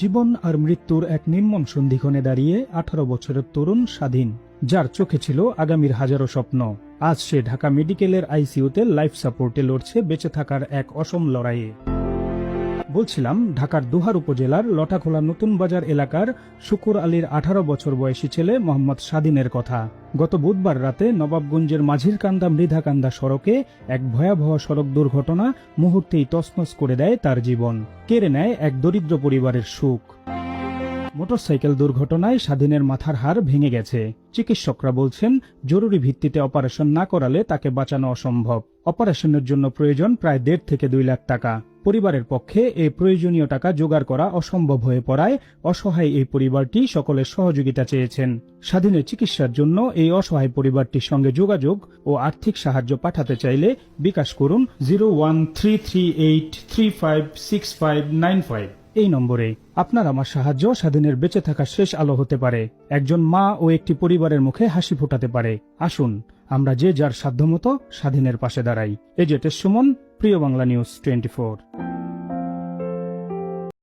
জীবন আর মৃত্যুর এক নির্মম সন্ধিক্ষণে দাঁড়িয়ে 18 বছরের তরুণ স্বাধীন, যার চোখে ছিল আগামীর হাজারো স্বপ্ন। আজ সে ঢাকা মেডিকেলের আইসিইউতে লাইফ সাপোর্টে লড়ছে বেঁচে থাকার এক অসম লড়াইয়ে। বলছিলাম ঢাকার দোহার উপজেলার লটাখোলা নতুন বাজার এলাকার শুকুর আলীর 18 বছর বয়সী ছেলে মোহাম্মদ স্বাধীনের কথা। গত বুধবার রাতে নবাবগঞ্জের মাঝিরকান্দা মৃধাকান্দা সড়কে এক ভয়াবহ সড়ক দুর্ঘটনা মুহূর্তেই তছনছ করে দেয় তার জীবন, কেড়ে নেয় এক দরিদ্র পরিবারের সুখ। মোটরসাইকেল দুর্ঘটনায় স্বাধীনের মাথার হাড় ভেঙে গেছে। চিকিৎসকরা বলছেন জরুরি ভিত্তিতে অপারেশন না করালে তাকে বাঁচানো অসম্ভব। অপারেশনের জন্য প্রয়োজন প্রায় 1.5 থেকে 2 লাখ টাকা। পরিবারের পক্ষে এই প্রয়োজনীয় টাকা জোগাড় করা অসম্ভব হয়ে পড়ায় অসহায় এই পরিবারটি সকলের সহযোগিতা চেয়েছেন। স্বাধীনের চিকিৎসার জন্য এই অসহায় পরিবারটির সঙ্গে যোগাযোগ ও আর্থিক সাহায্য পাঠাতে চাইলে বিকাশ করুন 01338356595 এই নম্বরে। আপনার আমার সাহায্য স্বাধীনের বেঁচে থাকার শেষ আলো হতে পারে, একজন মা ও একটি পরিবারের মুখে হাসি ফোটাতে পারে। আসুন আমরা যে যার সাধ্যমতো স্বাধীনের পাশে দাঁড়াই। এজেটের সুমন, প্রিয় বাংলা নিউজ 24।